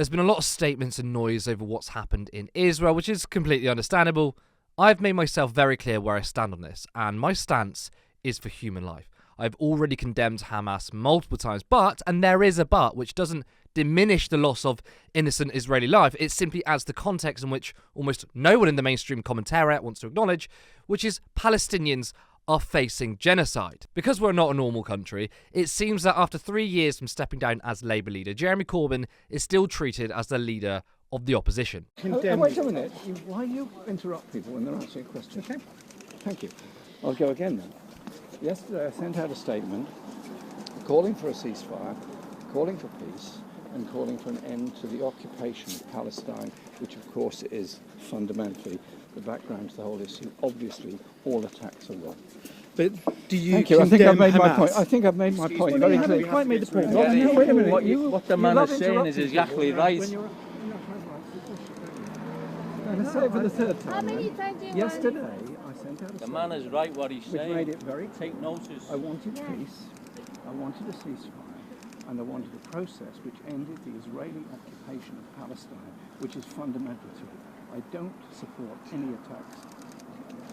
There's been a lot of statements and noise over what's happened in Israel, which is completely understandable. I've made myself very clear where I stand on this, and my stance is for human life. I've already condemned Hamas multiple times, but, and there is a but, which doesn't diminish the loss of innocent Israeli life. It simply adds the context in which almost no one in the mainstream commentariat wants to acknowledge, which is Palestinians are facing genocide. Because we're not a normal country, it seems that after 3 years from stepping down as Labour leader, Jeremy Corbyn is still treated as the leader of the opposition. Wait a minute. Why you interrupt people when they're asking a question? Okay. Thank you. I'll go again then. Yesterday I sent out a statement calling for a ceasefire, calling for peace, and calling for an end to the occupation of Palestine, which of course is fundamentally the background to the whole issue. Obviously, all attacks are wrong. But do you Thank you. I think I've made my Hamas? point. I think I've made my point. Well, Very you haven't clear. quite made the point. No, no, wait a minute. What the man is saying is exactly right. Let's say it for the third time. How many times do you Yesterday, I sent out a The man is right what he's which saying. made it very clear. Take notice. I wanted peace, I wanted a ceasefire, and I wanted a process which ended the Israeli occupation of Palestine, which is fundamental to it. I don't support any attacks,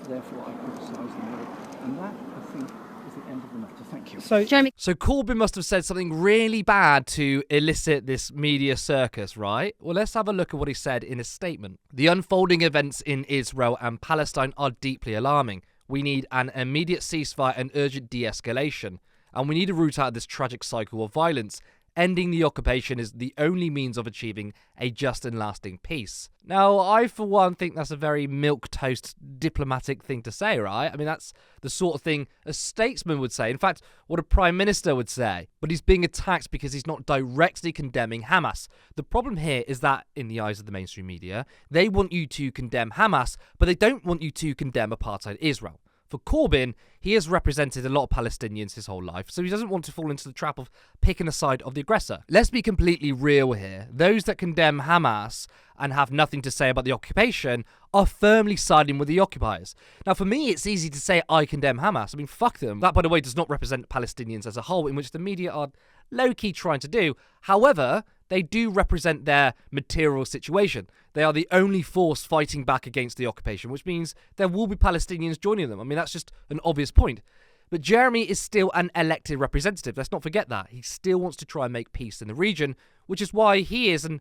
therefore I criticise them all. And that, I think, is the end of the matter. Thank you. So Corbyn must have said something really bad to elicit this media circus, right? Well, let's have a look at what he said in a statement. The unfolding events in Israel and Palestine are deeply alarming. We need an immediate ceasefire and urgent de-escalation. And we need a route out of this tragic cycle of violence. Ending the occupation is the only means of achieving a just and lasting peace. Now, I, for one, think that's a very milquetoast diplomatic thing to say, right? I mean, that's the sort of thing a statesman would say. In fact, what a prime minister would say. But he's being attacked because he's not directly condemning Hamas. The problem here is that, in the eyes of the mainstream media, they want you to condemn Hamas, but they don't want you to condemn apartheid Israel. For Corbyn, he has represented a lot of Palestinians his whole life, so he doesn't want to fall into the trap of picking a side of the aggressor. Let's be completely real here. Those that condemn Hamas and have nothing to say about the occupation are firmly siding with the occupiers. Now, for me, it's easy to say I condemn Hamas. I mean, fuck them. That, by the way, does not represent Palestinians as a whole, in which the media are low-key trying to do. However, they do represent their material situation. They are the only force fighting back against the occupation, which means there will be Palestinians joining them. I mean, that's just an obvious point. But Jeremy is still an elected representative. Let's not forget that. He still wants to try and make peace in the region, which is why he is, and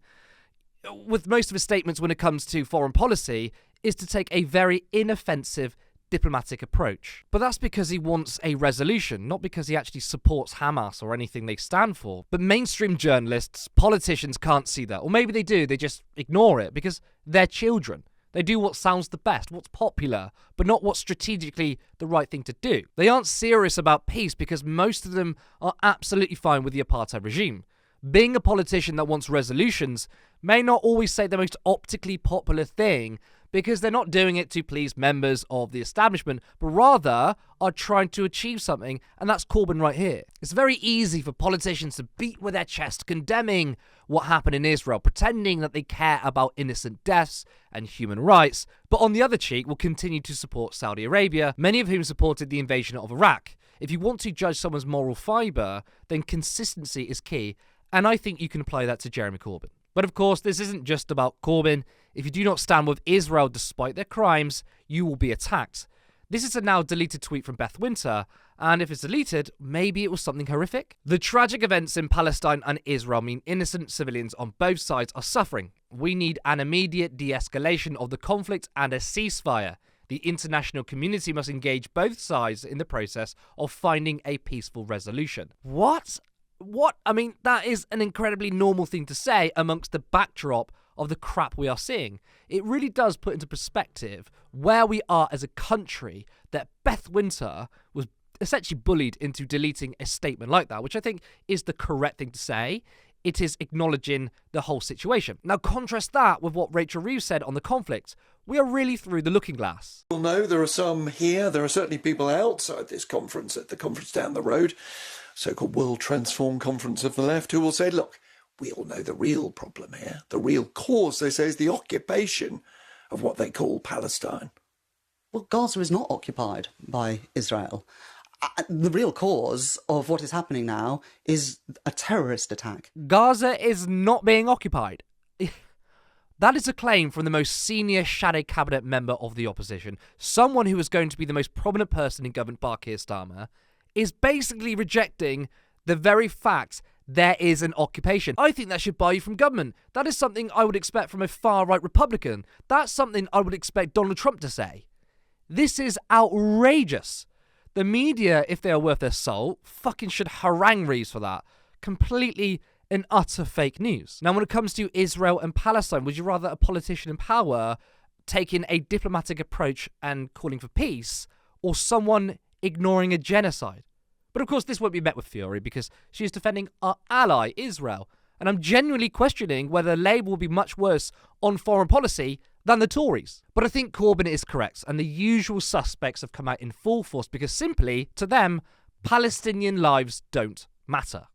with most of his statements when it comes to foreign policy, is to take a very inoffensive diplomatic approach. But that's because he wants a resolution, not because he actually supports Hamas or anything they stand for. But mainstream journalists, politicians can't see that. Or maybe they do, they just ignore it because they're children. They do what sounds the best, what's popular, but not what's strategically the right thing to do. They aren't serious about peace because most of them are absolutely fine with the apartheid regime. Being a politician that wants resolutions may not always say the most optically popular thing because they're not doing it to please members of the establishment, but rather are trying to achieve something, and that's Corbyn right here. It's very easy for politicians to beat with their chest condemning what happened in Israel, pretending that they care about innocent deaths and human rights, but on the other cheek will continue to support Saudi Arabia, many of whom supported the invasion of Iraq. If you want to judge someone's moral fibre, then consistency is key, and I think you can apply that to Jeremy Corbyn. But of course, this isn't just about Corbyn. If you do not stand with Israel despite their crimes, you will be attacked. This is a now deleted tweet from Beth Winter, and if it's deleted, maybe it was something horrific. The tragic events in Palestine and Israel mean innocent civilians on both sides are suffering. We need an immediate de-escalation of the conflict and a ceasefire. The international community must engage both sides in the process of finding a peaceful resolution. What? I mean, that is an incredibly normal thing to say amongst the backdrop of the crap we are seeing. It really does put into perspective where we are as a country that Beth Winter was essentially bullied into deleting a statement like that, which I think is the correct thing to say. It is acknowledging the whole situation. Now contrast that with what Rachel Reeves said on the conflict. We are really through the looking glass. Well, no, there are some here. There are certainly people outside this conference, at the conference down the road, so-called World Transform Conference of the Left, who will say, look, we all know the real problem here. The real cause, they say, is the occupation of what they call Palestine. Well, Gaza is not occupied by Israel. The real cause of what is happening now is a terrorist attack. Gaza is not being occupied. That is a claim from the most senior shadow cabinet member of the opposition, someone who is going to be the most prominent person in government, bar Keir Starmer, is basically rejecting the very fact there is an occupation. I think that should bar you from government. That is something I would expect from a far-right Republican. That's something I would expect Donald Trump to say. This is outrageous. The media, if they are worth their salt, fucking should harangue Reeves for that. Completely and utter fake news. Now, when it comes to Israel and Palestine, would you rather a politician in power taking a diplomatic approach and calling for peace, or someone ignoring a genocide? But of course, this won't be met with fury because she is defending our ally, Israel. And I'm genuinely questioning whether Labour will be much worse on foreign policy than the Tories. But I think Corbyn is correct, and the usual suspects have come out in full force because simply, to them, Palestinian lives don't matter.